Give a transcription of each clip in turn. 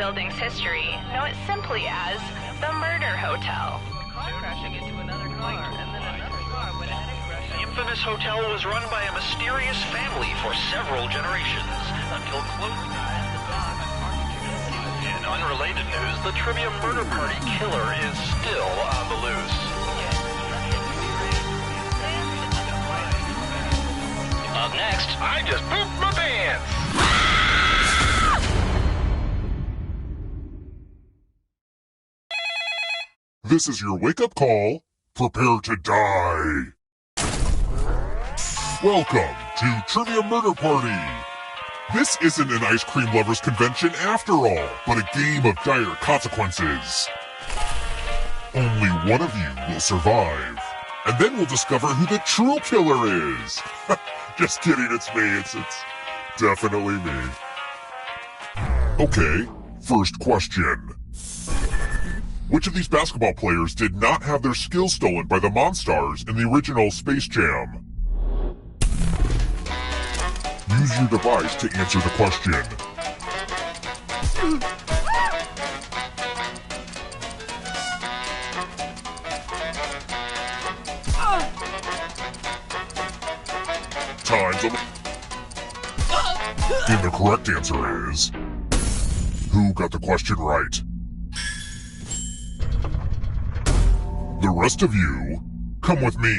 building's history know it simply as the Murder Hotel. Crashing into another car, and then another car went ahead and crashed. The infamous hotel was run by a mysterious family for several generations, until close time. In unrelated news, the trivia murder party killer is still on the loose. Up next, I just pooped my pants! This is your wake-up call. Prepare to die. Welcome to Trivia Murder Party! This isn't an ice cream lovers convention after all, but a game of dire consequences. Only one of you will survive, and then we'll discover who the true killer is. Just kidding, it's me. It's definitely me. Okay, first question. Which of these basketball players did not have their skills stolen by the Monstars in the original Space Jam? Use your device to answer the question. Time's up. And the correct answer is... Who got the question right? The rest of you, come with me.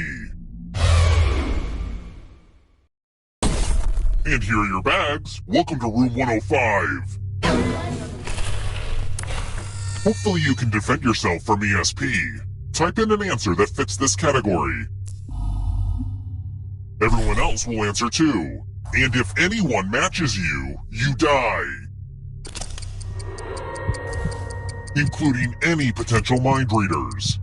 And here are your bags. Welcome to room 105. Hopefully you can defend yourself from ESP. Type in an answer that fits this category. Everyone else will answer too. And if anyone matches you, you die. Including any potential mind readers.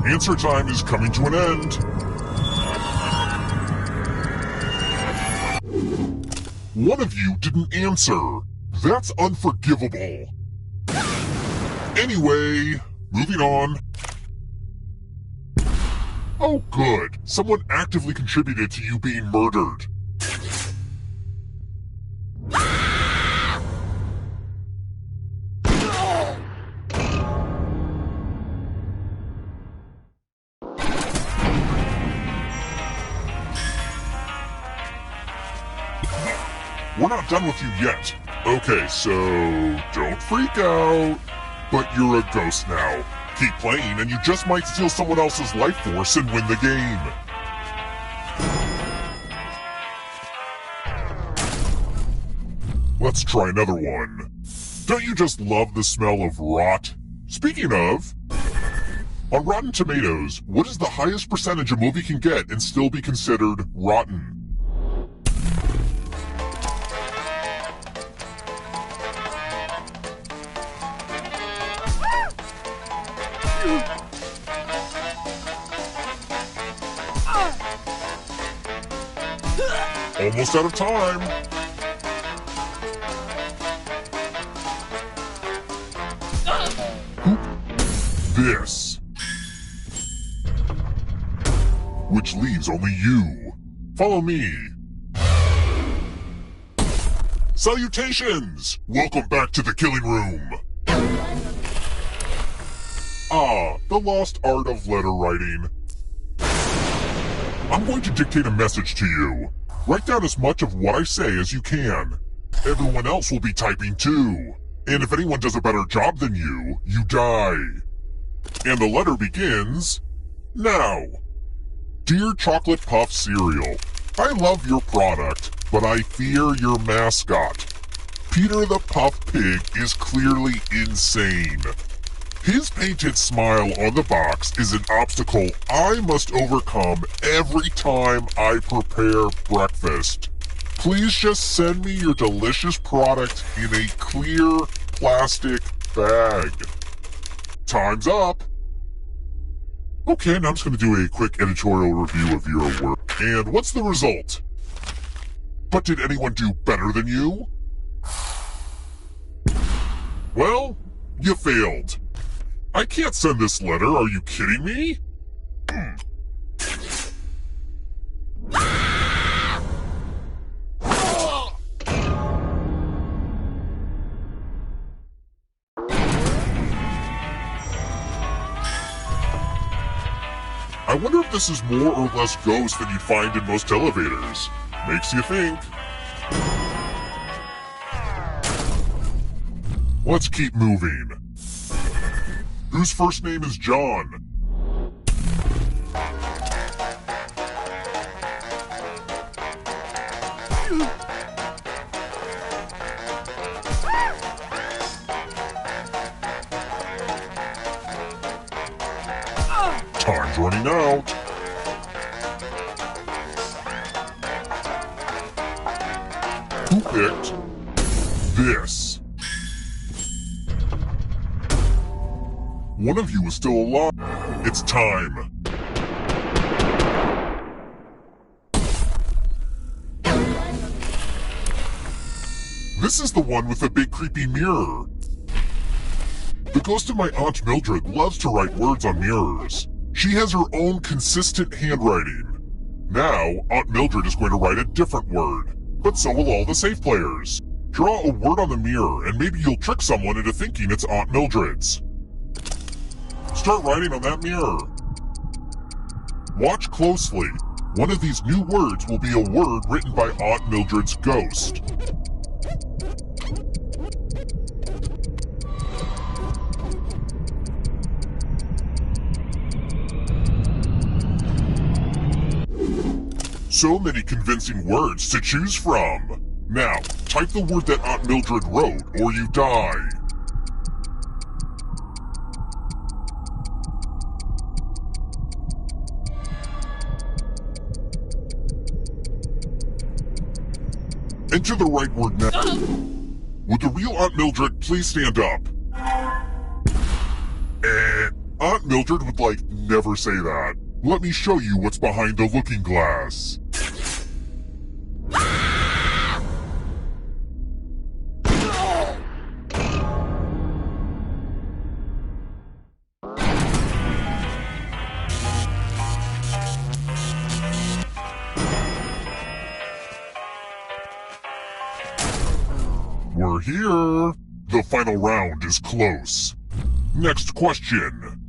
Answer time is coming to an end. One of you didn't answer. That's unforgivable. Anyway, moving on. Oh good, someone actively contributed to you being murdered. We're not done with you yet. Okay, so don't freak out. But you're a ghost now. Keep playing and you just might steal someone else's life force and win the game. Let's try another one. Don't you just love the smell of rot? Speaking of, on Rotten Tomatoes, what is the highest percentage a movie can get and still be considered rotten? Almost out of time. This. Which leaves only you. Follow me. Salutations! Welcome back to the killing room. Ah, the lost art of letter writing. I'm going to dictate a message to you. Write down as much of what I say as you can. Everyone else will be typing too. And if anyone does a better job than you, you die. And the letter begins now. Dear Chocolate Puff Cereal, I love your product, but I fear your mascot. Peter the Puff Pig is clearly insane. His painted smile on the box is an obstacle I must overcome every time I prepare breakfast. Please just send me your delicious product in a clear plastic bag. Time's up. Okay, now I'm just going to do a quick editorial review of your work. And what's the result? But did anyone do better than you? Well, you failed. I can't send this letter, are you kidding me? I wonder if this is more or less ghost than you'd find in most elevators. Makes you think. Let's keep moving. Whose first name is John? Time's running out. Who picked this? One of you is still alive. It's time. This is the one with the big creepy mirror. The ghost of my Aunt Mildred loves to write words on mirrors. She has her own consistent handwriting. Now, Aunt Mildred is going to write a different word, but so will all the safe players. Draw a word on the mirror and maybe you'll trick someone into thinking it's Aunt Mildred's. Start writing on that mirror. Watch closely. One of these new words will be a word written by Aunt Mildred's ghost. So many convincing words to choose from. Now, type the word that Aunt Mildred wrote or you die. Enter the right word now. Would the real Aunt Mildred please stand up? Aunt Mildred would never say that. Let me show you what's behind the looking glass. We're here. The final round is close. Next question.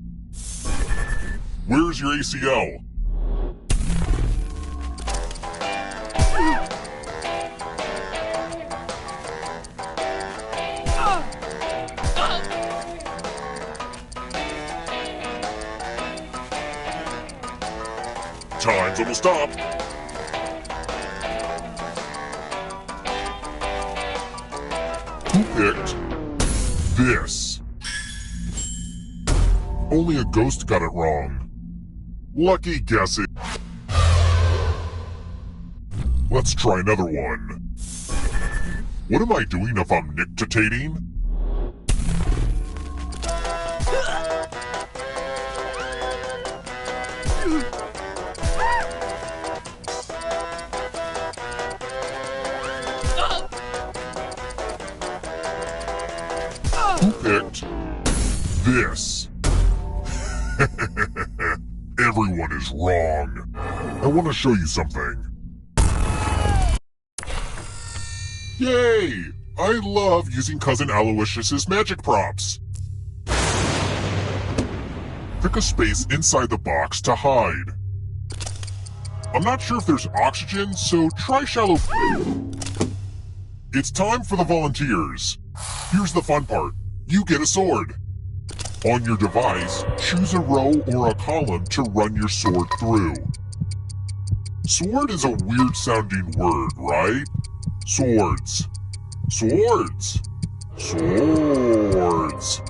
Where's your ACL? Time's almost up. Who picked this? Only a ghost got it wrong. Lucky guessing. Let's try another one. What am I doing if I'm nictitating? Who picked this? Everyone is wrong. I want to show you something. Yay! I love using Cousin Aloysius's magic props. Pick a space inside the box to hide. I'm not sure if there's oxygen, so try shallow. It's time for the volunteers. Here's the fun part. You get a sword. On your device, choose a row or a column to run your sword through. Sword is a weird sounding word, right? Swords. Swords. Swords.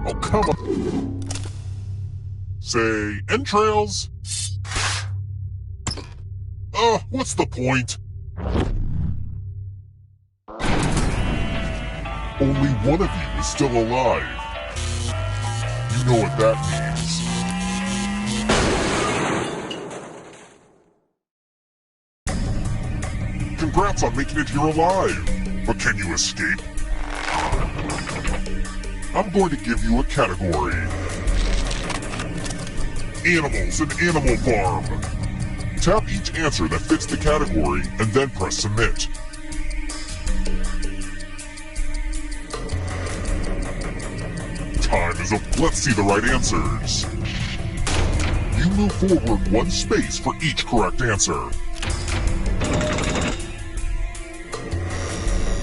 Oh, come on. Say, entrails. What's the point? Only one of you is still alive. You know what that means. Congrats on making it here alive. But can you escape? I'm going to give you a category. Animals in Animal Farm. Tap each answer that fits the category and then press submit. Time is up. Let's see the right answers. You move forward one space for each correct answer.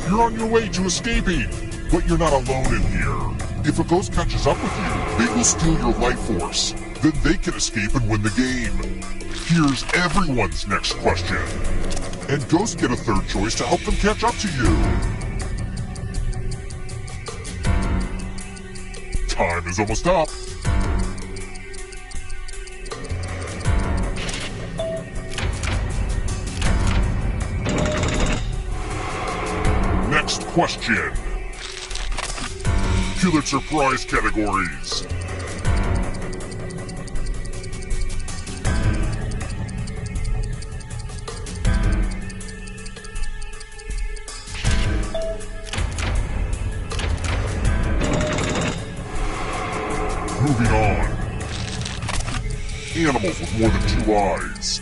You're on your way to escaping, but you're not alone in here. If a ghost catches up with you, they will steal your life force. then they can escape and win the game. Here's everyone's next question. And ghosts get a third choice to help them catch up to you. Time is almost up. Next question. Pulitzer Prize categories. Moving on. Animals with more than 2 eyes.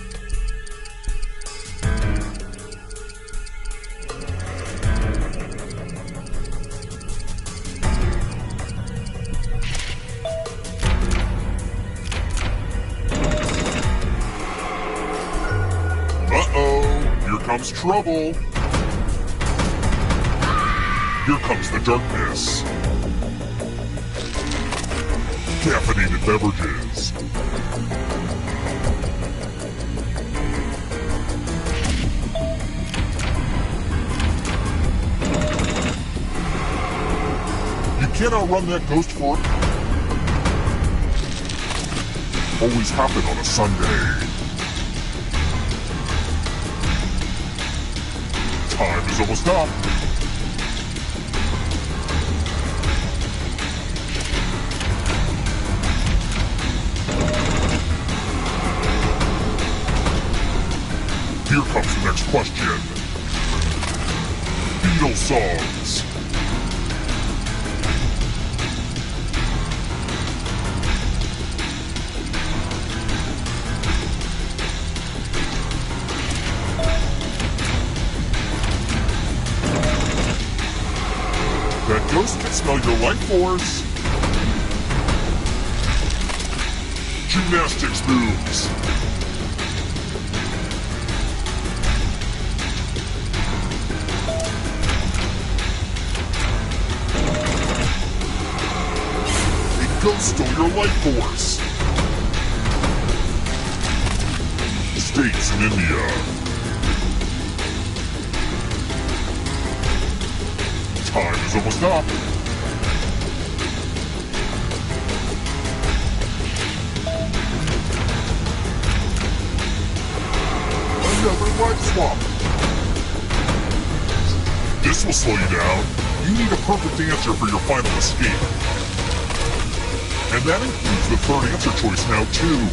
Here comes trouble. Here comes the darkness. Caffeinated beverages. You can't outrun that ghost for it. Always happen on a Sunday. Time is almost up. Here comes the next question. Beatles songs. That ghost can smell your life force. Gymnastics moves. A ghost stole your life force. States in India. Time is almost up. Another life swap. This will slow you down. You need a perfect answer for your final escape. And that includes the third answer choice now, too.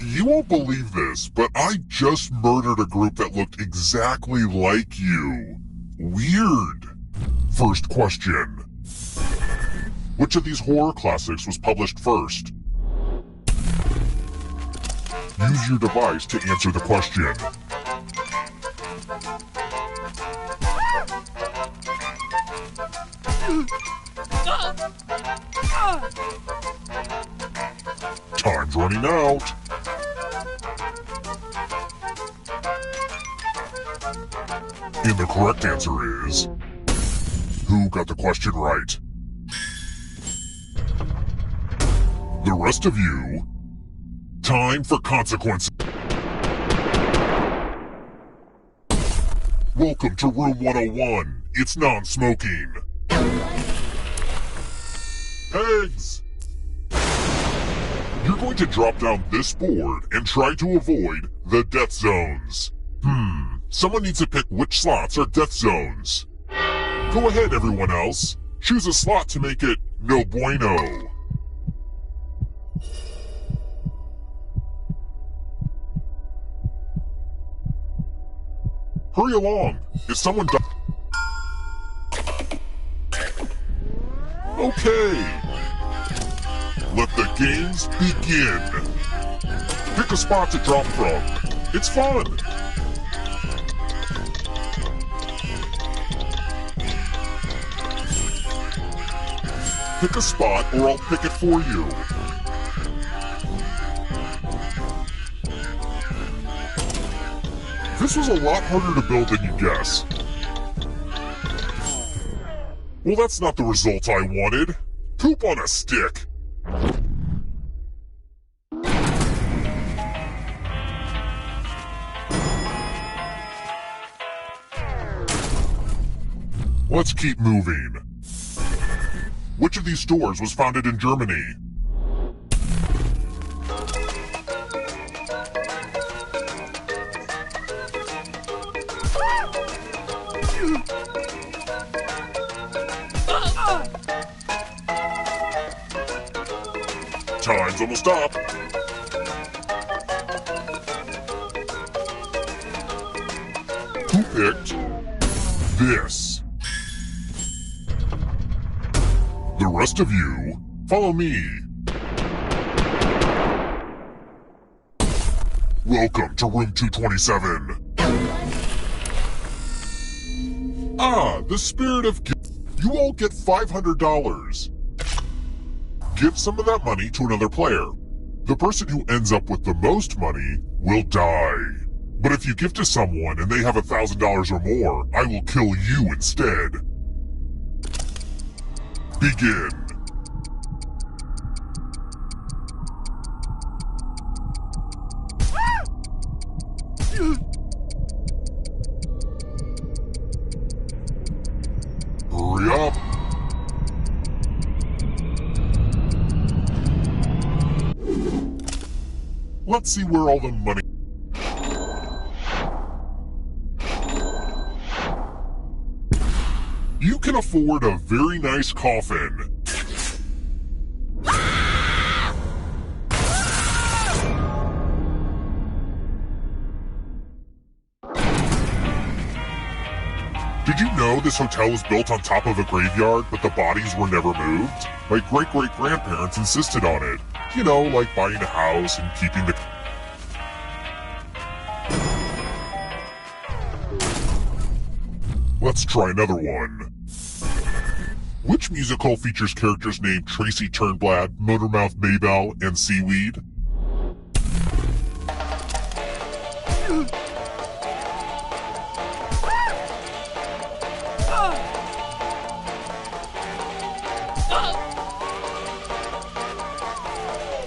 You won't believe this, but I just murdered a group that looked exactly like you. Weird. First question. Which of these horror classics was published first? Use your device to answer the question. Time's running out. And the correct answer is... Who got the question right? The rest of you... Time for consequences. Welcome to room 101. It's non-smoking. Eggs! You're going to drop down this board and try to avoid the death zones. Someone needs to pick which slots are death zones. Go ahead, everyone else. Choose a slot to make it no bueno. Hurry along. Is someone Okay. Let the games begin. Pick a spot to drop from. It's fun. Pick a spot or I'll pick it for you. This was a lot harder to build than you guess. Well, that's not the result I wanted. Poop on a stick. Let's keep moving. Which of these stores was founded in Germany? Time's almost up. Who picked this? The rest of you, follow me. Welcome to room 227. The spirit of gift. You all get $500. Give some of that money to another player. The person who ends up with the most money will die. But if you give to someone and they have $1,000 or more, I will kill you instead. Begin. Hurry up. Let's see where all the money... You can afford a very nice coffin. Did you know this hotel was built on top of a graveyard, but the bodies were never moved? My great-great-grandparents insisted on it. You know, like buying a house and keeping the... Let's try another one. Which musical features characters named Tracy Turnblad, Motormouth Maybell, and Seaweed?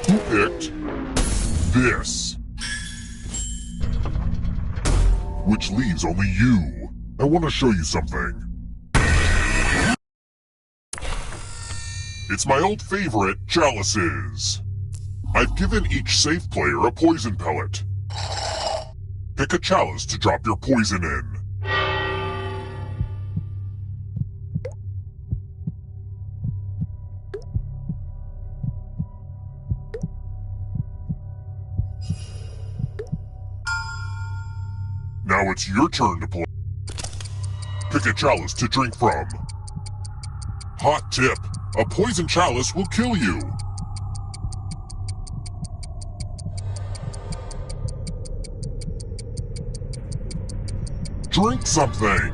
Who picked this? Which leaves only you. I want to show you something. It's my old favorite, chalices. I've given each safe player a poison pellet. Pick a chalice to drop your poison in. Now it's your turn to play. Pick a chalice to drink from. Hot tip, a poison chalice will kill you. Drink something.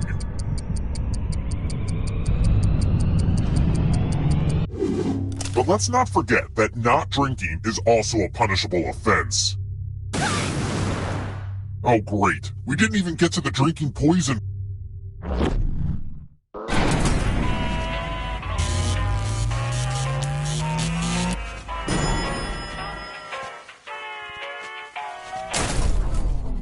But let's not forget that not drinking is also a punishable offense. Oh great, we didn't even get to the drinking poison.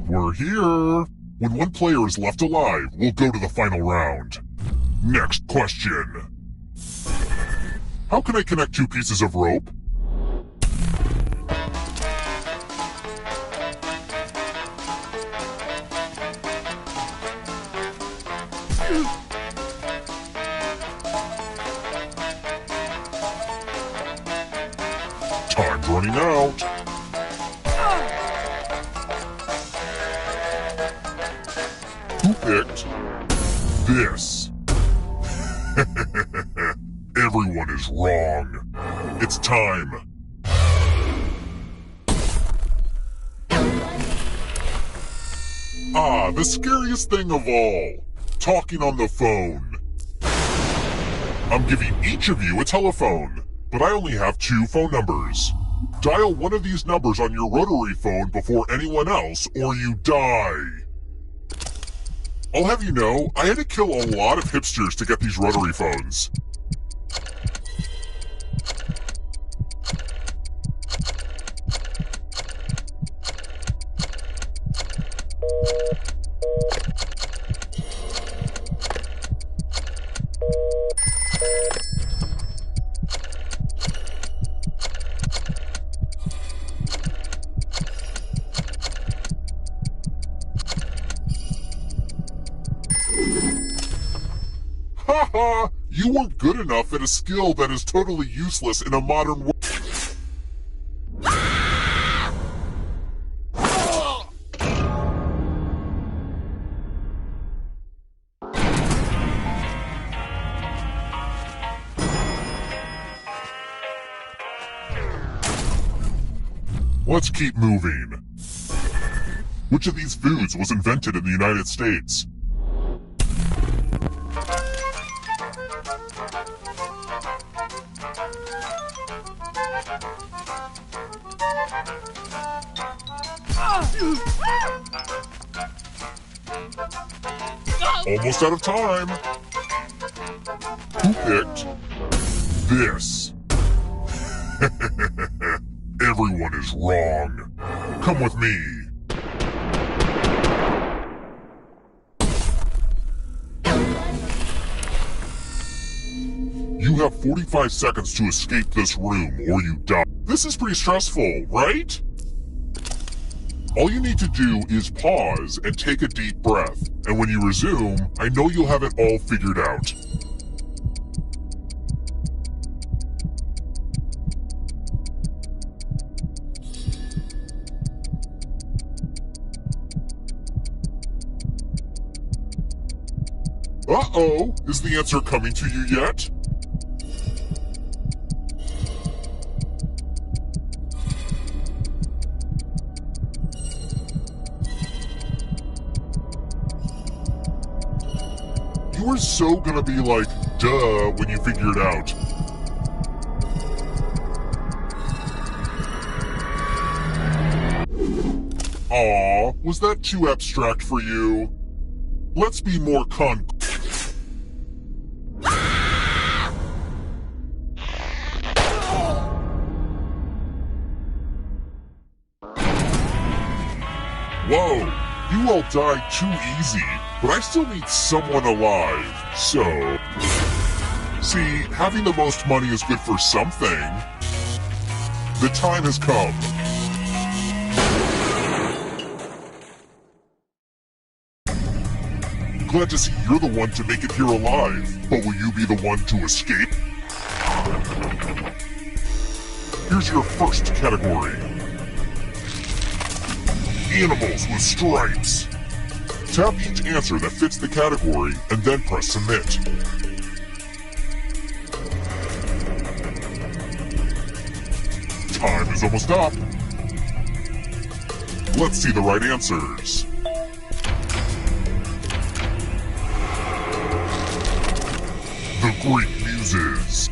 We're here. When one player is left alive, we'll go to the final round. Next question. How can I connect two pieces of rope? Time's running out. Who picked this? Everyone is wrong. It's time. Ah, the scariest thing of all. Talking on the phone. I'm giving each of you a telephone, but I only have 2 phone numbers. Dial one of these numbers on your rotary phone before anyone else, or you die. I'll have you know, I had to kill a lot of hipsters to get these rotary phones. Haha! You weren't good enough at a skill that is totally useless in a modern world. Let's keep moving. Which of these foods was invented in the United States? Almost out of time. Who picked this? Everyone is wrong. Come with me. You have 45 seconds to escape this room or you die. This is pretty stressful, right? All you need to do is pause and take a deep breath. And when you resume, I know you'll have it all figured out. Uh-oh! Is the answer coming to you yet? You were so gonna be like, duh, when you figure it out. Aw, was that too abstract for you? Let's be more Whoa, you all died too easy, but I still need someone alive, so... See, having the most money is good for something. The time has come. Glad to see you're the one to make it here alive, but will you be the one to escape? Here's your first category. Animals with stripes. Tap each answer that fits the category and then press submit. Time is almost up. Let's see the right answers. The Greek Muses.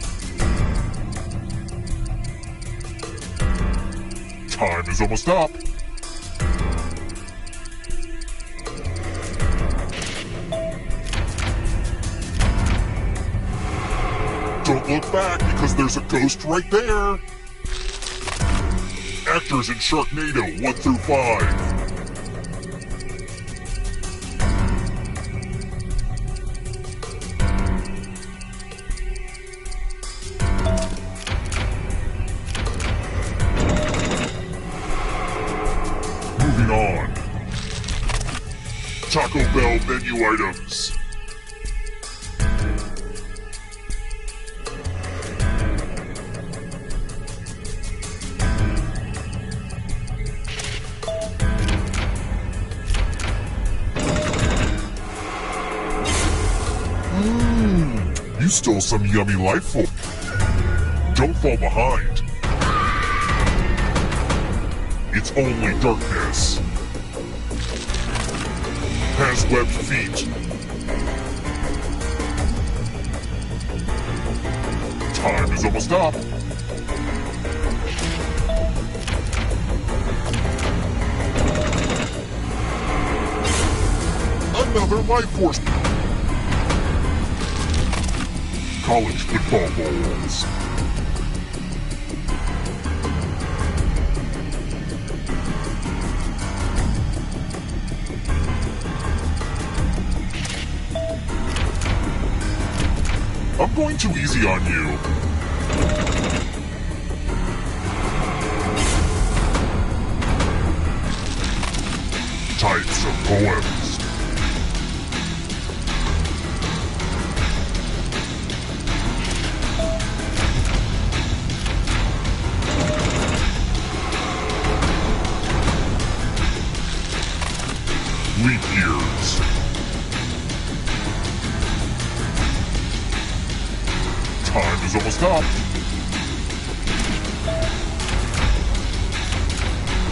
Time is almost up. Don't look back because there's a ghost right there. Actors in Sharknado 1 through 5. Moving on. Taco Bell menu items. still some yummy life form. Don't fall behind. It's only darkness. Has webbed feet. Time is almost up. Another life force. College football balls. I'm going too easy on you. Types of poems. Leap years. Time is almost up.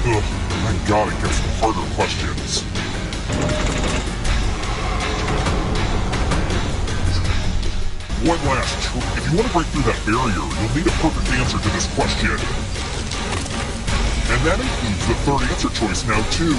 Ugh, I gotta get some harder questions. One last trick. If you want to break through that barrier, you'll need a perfect answer to this question. And that includes the third answer choice now, too.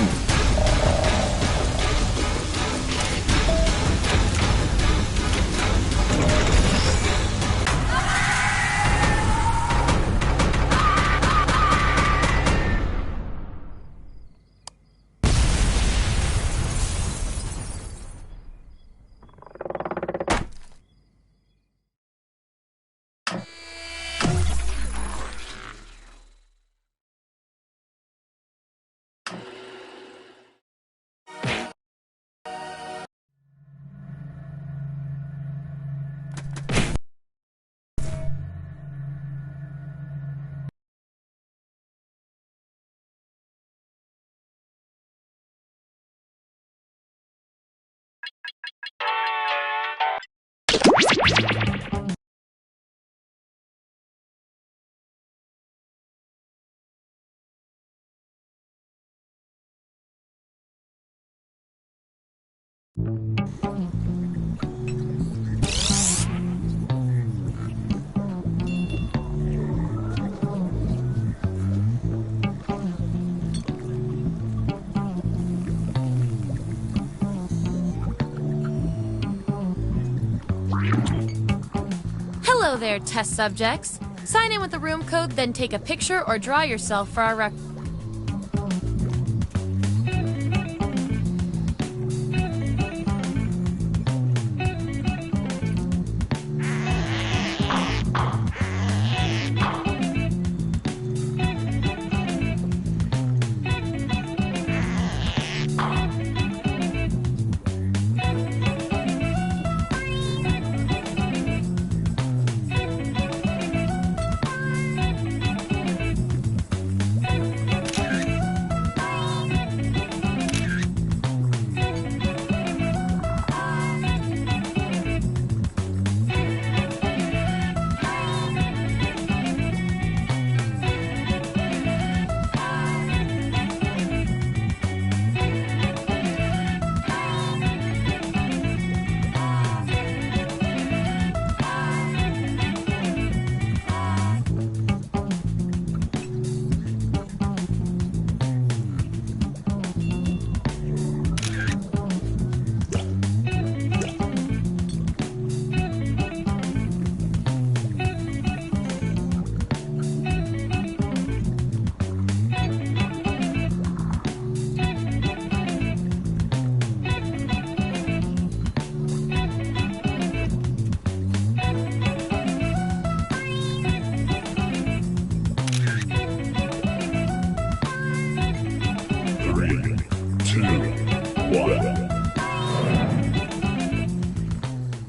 Hello there, test subjects. Sign in with the room code, then take a picture or draw yourself for our record.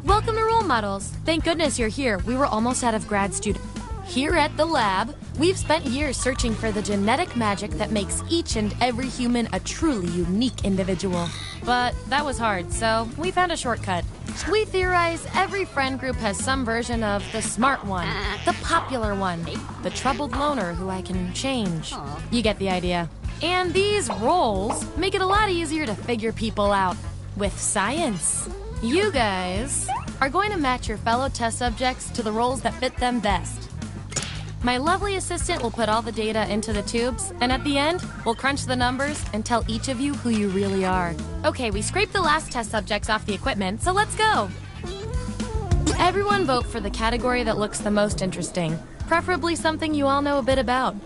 Welcome to Role Models. Thank goodness you're here. We were almost out of grad students. Here at the lab, we've spent years searching for the genetic magic that makes each and every human a truly unique individual. But that was hard, so we found a shortcut. We theorize every friend group has some version of the smart one, the popular one, the troubled loner who I can change. You get the idea. And these roles make it a lot easier to figure people out with science. You guys are going to match your fellow test subjects to the roles that fit them best. My lovely assistant will put all the data into the tubes, and at the end, we'll crunch the numbers and tell each of you who you really are. Okay, we scraped the last test subjects off the equipment, so let's go! Everyone vote for the category that looks the most interesting, preferably something you all know a bit about.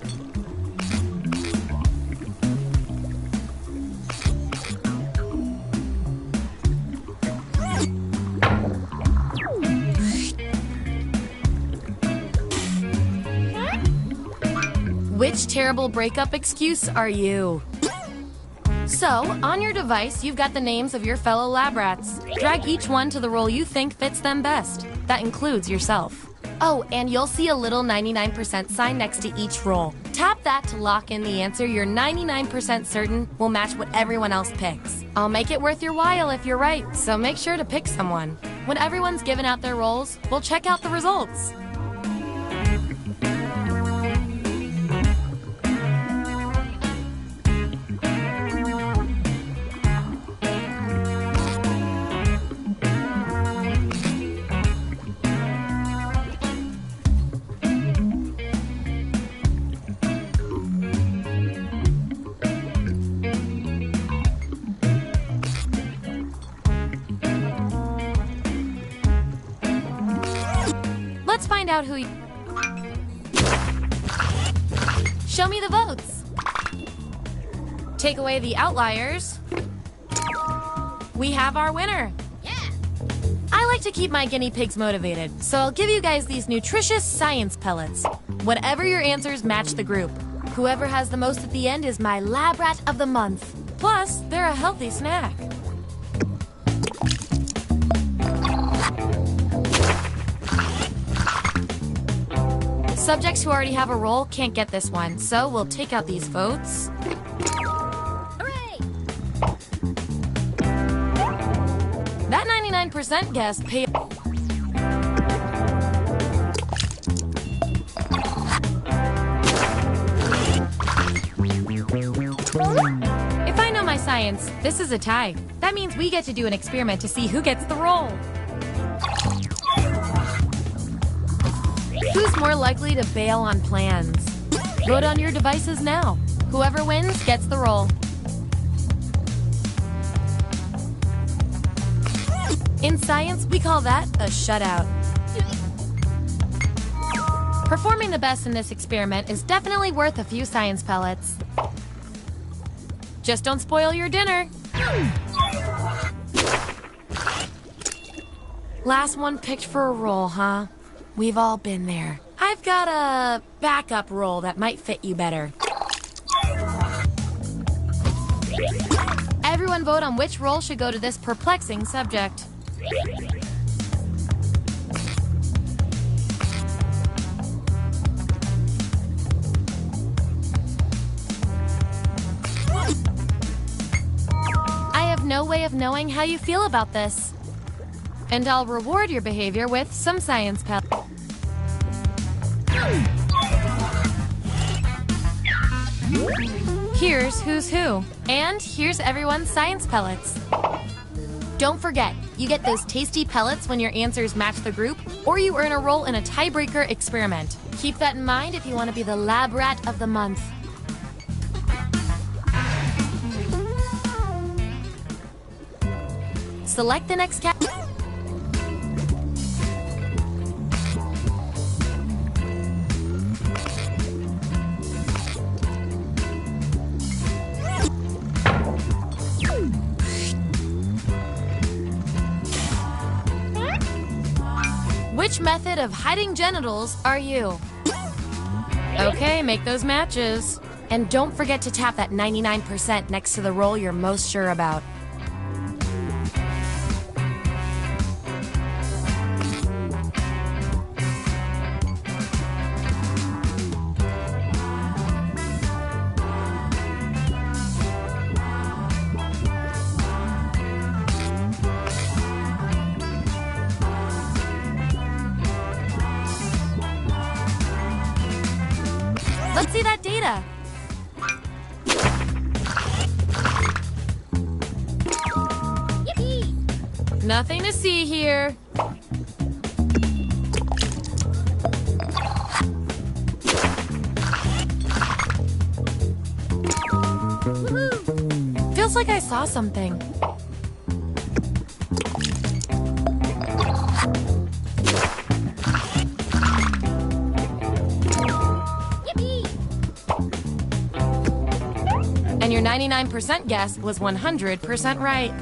Which terrible breakup excuse are you? So, on your device, you've got the names of your fellow lab rats. Drag each one to the role you think fits them best. That includes yourself. Oh, and you'll see a little 99% sign next to each role. Tap that to lock in the answer you're 99% certain will match what everyone else picks. I'll make it worth your while if you're right, so make sure to pick someone. When everyone's given out their roles, we'll check out the results. Let's find out who you... Show me the votes. Take away the outliers. We have our winner. Yeah. I like to keep my guinea pigs motivated, so I'll give you guys these nutritious science pellets. Whatever your answers match the group. Whoever has the most at the end is my lab rat of the month. Plus, they're a healthy snack. Subjects who already have a role can't get this one, so we'll take out these votes. Hooray! That 99% guess paid. If I know my science, this is a tie. That means we get to do an experiment to see who gets the role. Who's more likely to bail on plans? Vote on your devices now. Whoever wins gets the role. In science, we call that a shutout. Performing the best in this experiment is definitely worth a few science pellets. Just don't spoil your dinner. Last one picked for a role, huh? We've all been there. I've got a backup role that might fit you better. Everyone vote on which role should go to this perplexing subject. I have no way of knowing how you feel about this. And I'll reward your behavior with some science pellets. Here's who's who. And here's everyone's science pellets. Don't forget, you get those tasty pellets when your answers match the group, or you earn a role in a tiebreaker experiment. Keep that in mind if you want to be the lab rat of the month. Select the next cat. Which method of hiding genitals are you? Okay, make those matches. And don't forget to tap that 99% next to the role you're most sure about. Nothing to see here. Woohoo! Feels like I saw something. Yippee! And your 99% guess was 100% right.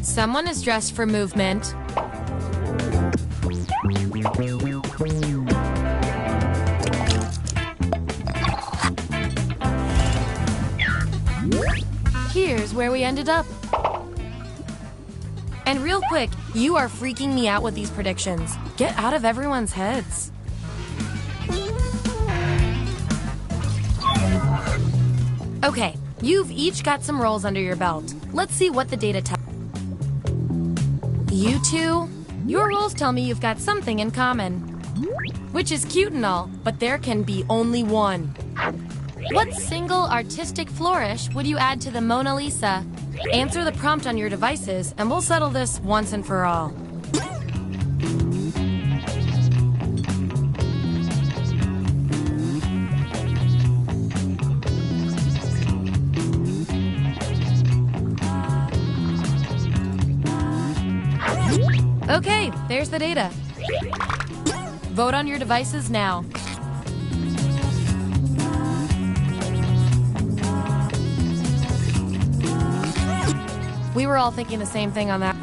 Someone is dressed for movement. Here's where we ended up. And real quick, you are freaking me out with these predictions. Get out of everyone's heads. Okay, you've each got some rolls under your belt. Let's see what the data tells. You two, your roles tell me you've got something in common. Which is cute and all, but there can be only one. What single artistic flourish would you add to the Mona Lisa? Answer the prompt on your devices, and we'll settle this once and for all. Okay, there's the data. Vote on your devices now. We were all thinking the same thing on that.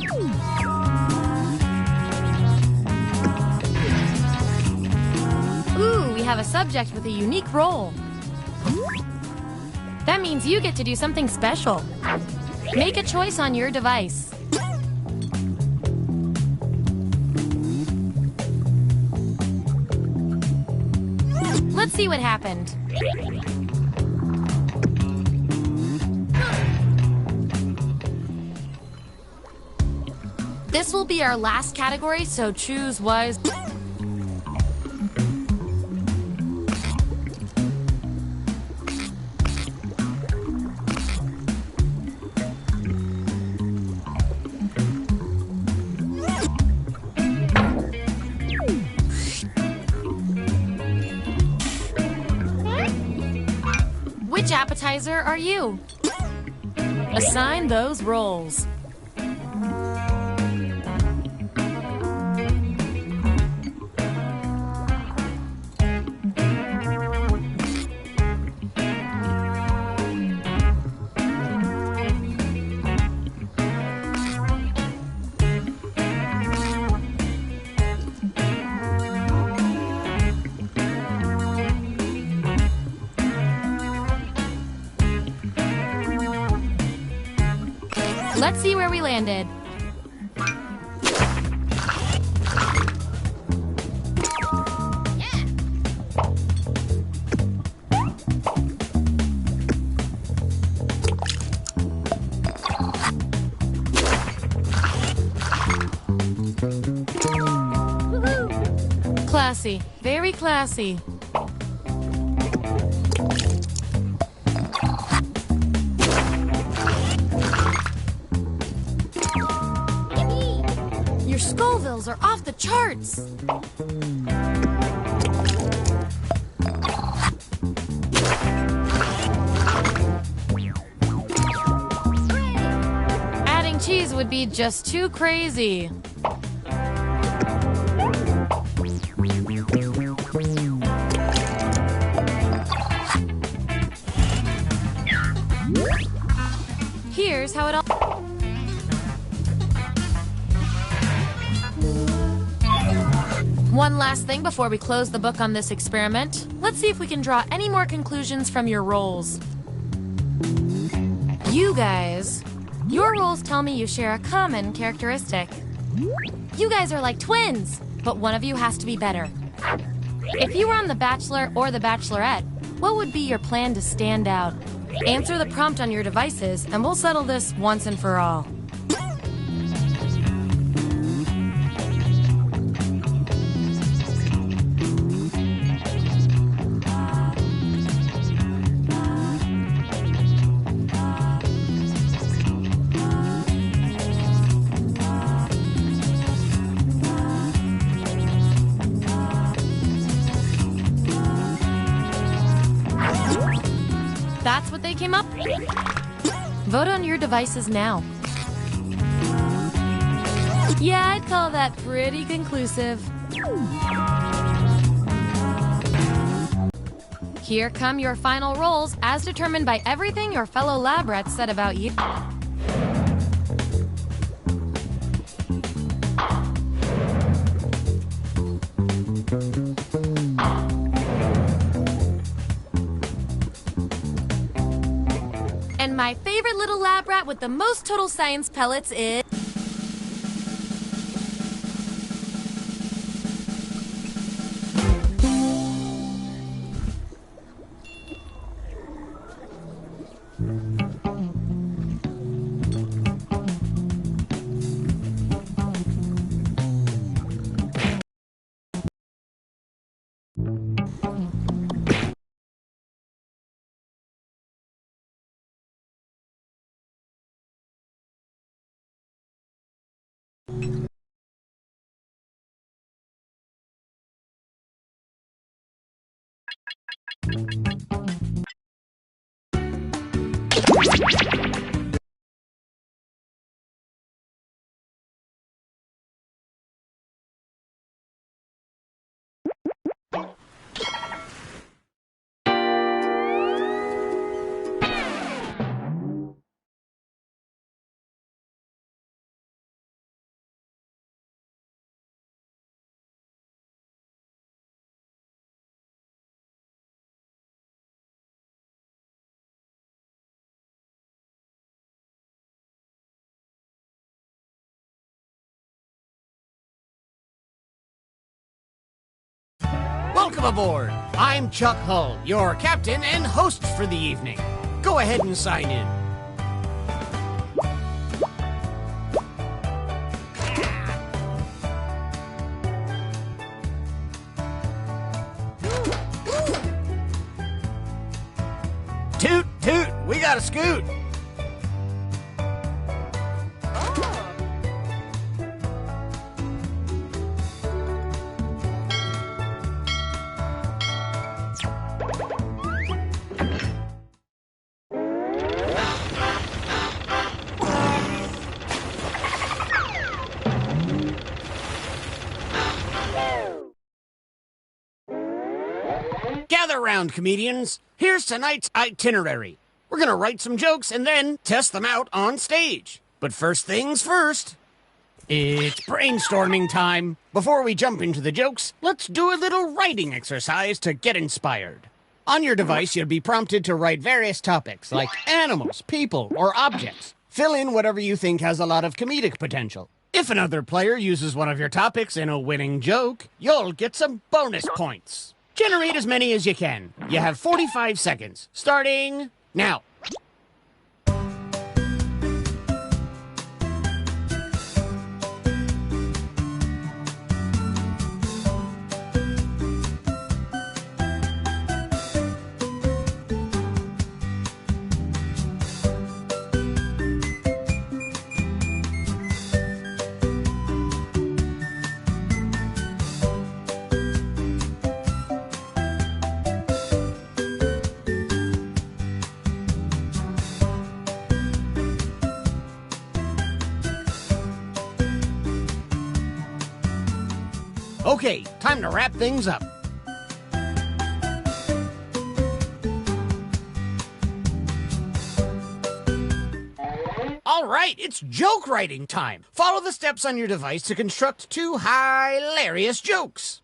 Ooh, we have a subject with a unique role. That means you get to do something special. Make a choice on your device. Let's see what happened. This will be our last category, so choose wise. Which appetizer are you? Assign those roles. Let's see where we landed. Woohoo! Classy, very classy. Your Scovilles are off the charts! Adding cheese would be just too crazy. Here's how it all... One last thing before we close the book on this experiment. Let's see if we can draw any more conclusions from your roles. You guys, your roles tell me you share a common characteristic. You guys are like twins, but one of you has to be better. If you were on The Bachelor or The Bachelorette, what would be your plan to stand out? Answer the prompt on your devices, and we'll settle this once and for all. came up? Vote on your devices now. Yeah, I'd call that pretty conclusive. Here come your final rolls as determined by everything your fellow lab rats said about you. And my favorite little lab rat with the most total science pellets is... Welcome aboard! I'm Chuck Hull, your captain and host for the evening. Go ahead and sign in. Toot, toot, we got a scoot. Gather round, comedians. Here's tonight's itinerary. We're gonna write some jokes and then test them out on stage. But first things first, it's brainstorming time. Before we jump into the jokes, let's do a little writing exercise to get inspired. On your device, you'll be prompted to write various topics like animals, people, or objects. Fill in whatever you think has a lot of comedic potential. If another player uses one of your topics in a winning joke, you'll get some bonus points. Generate as many as you can. You have 45 seconds, starting now. Okay, time to wrap things up. All right, it's joke writing time. Follow the steps on your device to construct 2 hilarious jokes.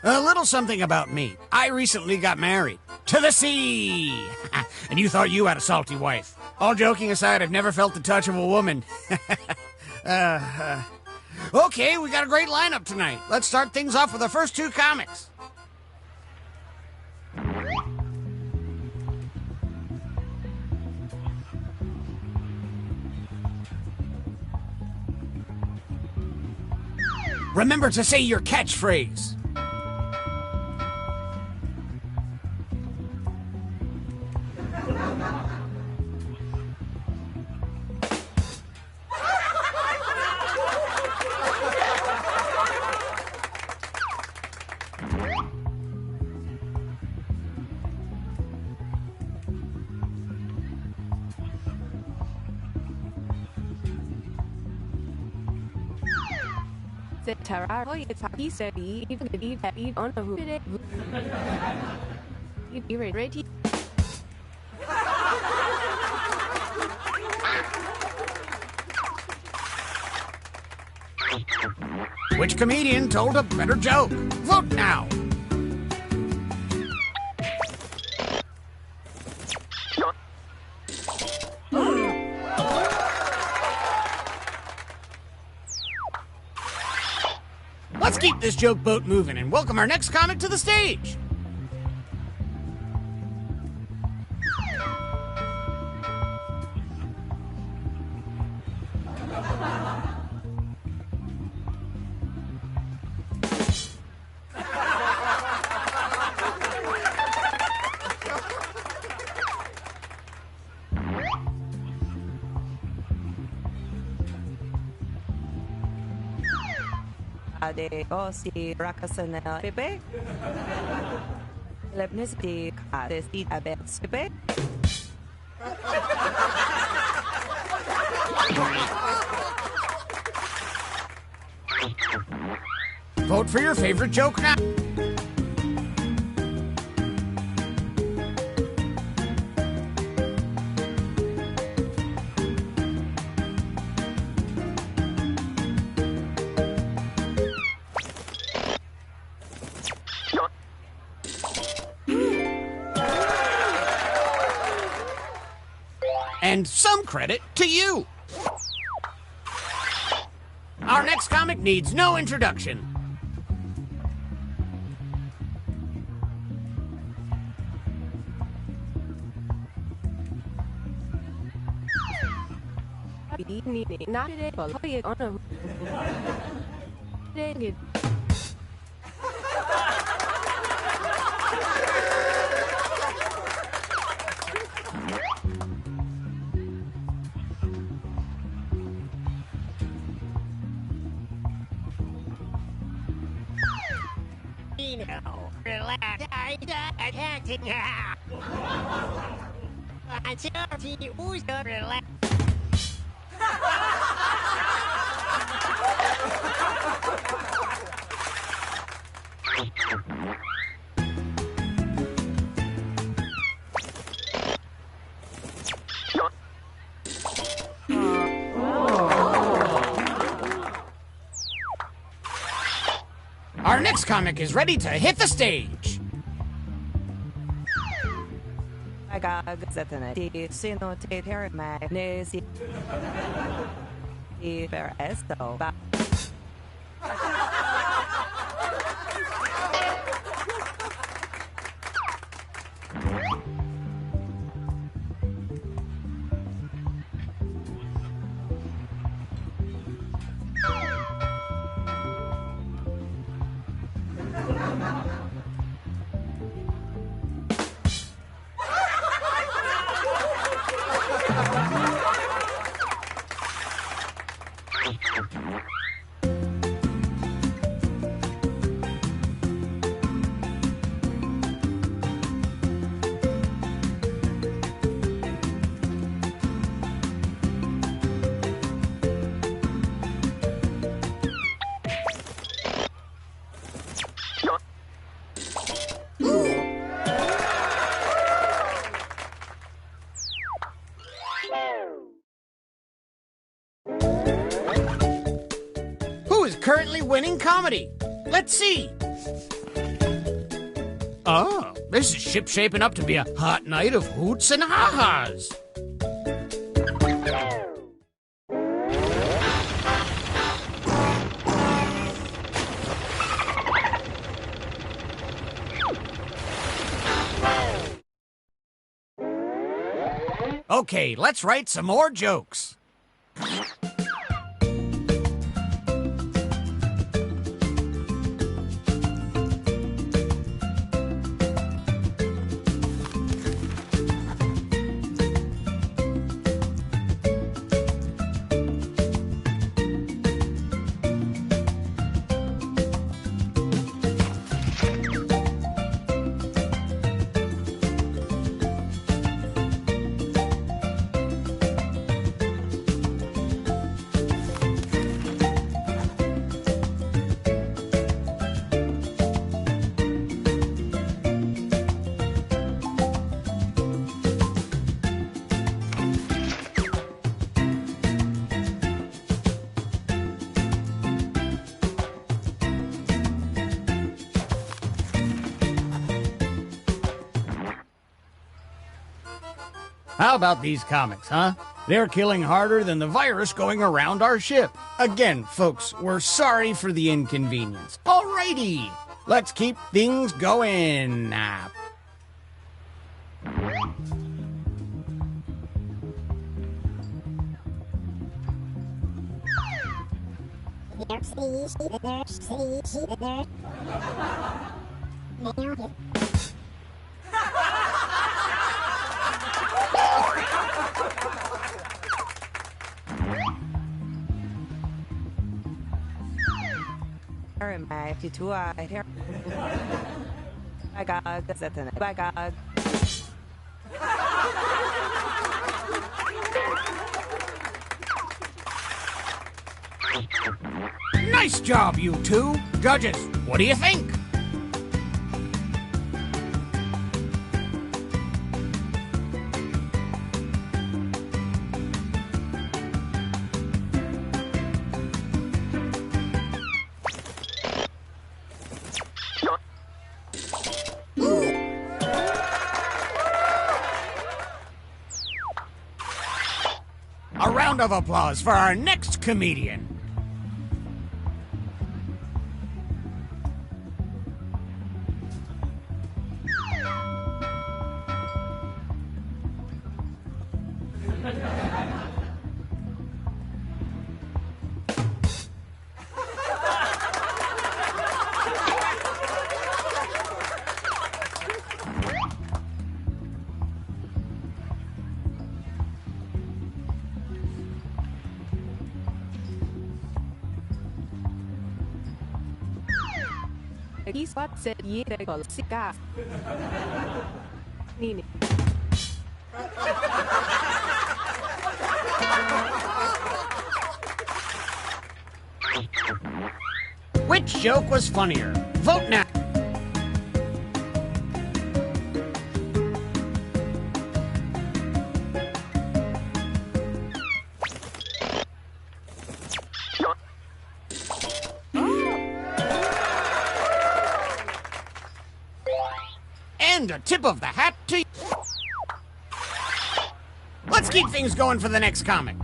A little something about me. I recently got married. To the sea! And you thought you had a salty wife. All joking aside, I've never felt the touch of a woman. Okay, we got a great lineup tonight. Let's start things off with the first two comics. Remember to say your catchphrase. Which comedian told a better joke? Vote now. Let's keep this joke boat moving and welcome our next comic to the stage. de si rakasana bebe lebnis di desti abet bebe Vote for your favorite joke now. And some credit to you. Our next comic needs no introduction. Relax. Attacking her. Uncertainty, who's the relax? Our next comic is ready to hit the stage. consistently winning comedy. Let's see. Oh, this is shaping up to be a hot night of hoots and ha-has. Okay, let's write some more jokes. How about these comics, huh? They're killing harder than the virus going around our ship. Again, folks, we're sorry for the inconvenience. Alrighty, let's keep things going. Nice job, you two. Judges, what do you think? A round of applause for our next comedian. Which joke was funnier? Vote now. And a tip of the hat to you. Let's keep things going for the next comic.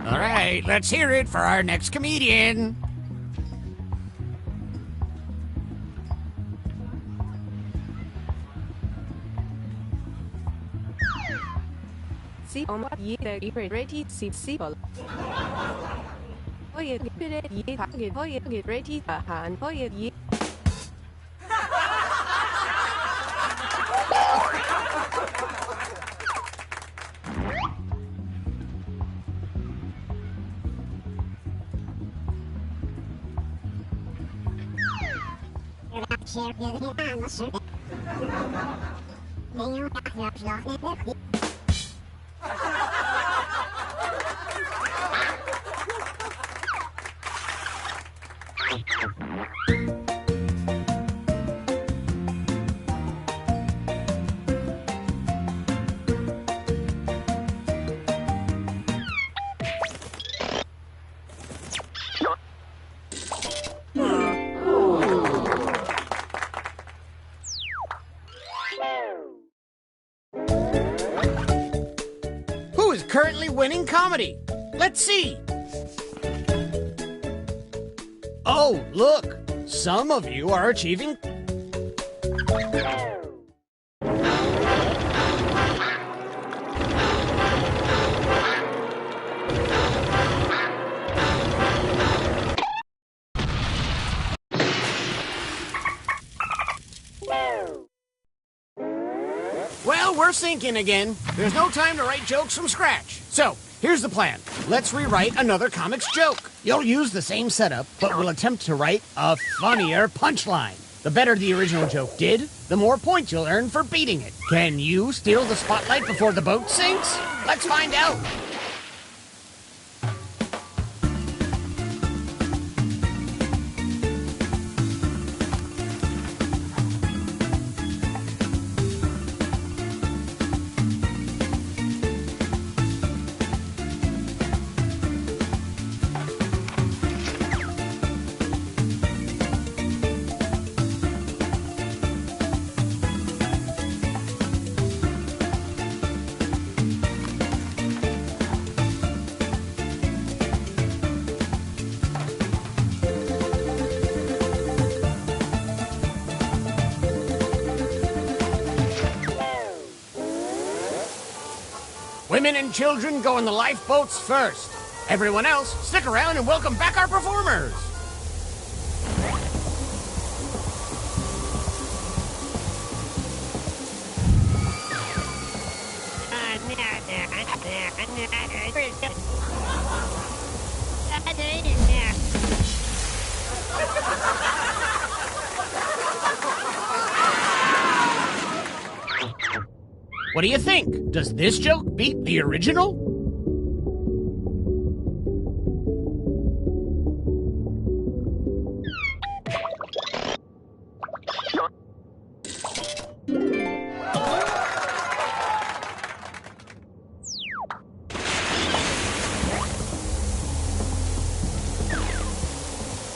All right, let's hear it for our next comedian. si on ye the ready si si bol. Hoye pide ye packet hoye get ready a hand hoye ye. Who is currently winning comedy? Let's see. Oh, look. Some of you are achieving... Well, we're sinking again. There's no time to write jokes from scratch. So, here's the plan. Let's rewrite another comic's joke. You'll use the same setup, but we'll attempt to write a funnier punchline. The better the original joke did, the more points you'll earn for beating it. Can you steal the spotlight before the boat sinks? Let's find out. Women and children go in the lifeboats first. Everyone else, stick around and welcome back our performers. What do you think? Does this joke beat the original?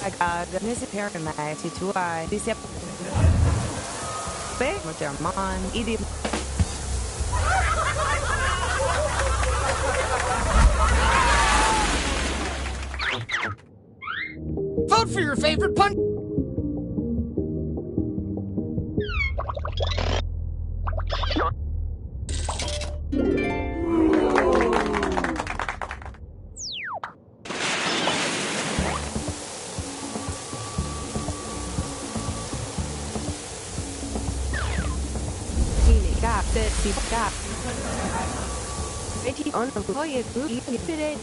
I got this pair of my to I this big with their mom eating. Vote for your favorite punch. Got that deep gap. Ready on the boy group it.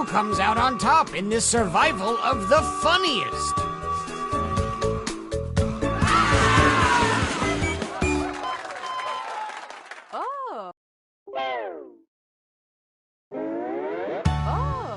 comes out on top in this survival of the funniest? Oh. Oh.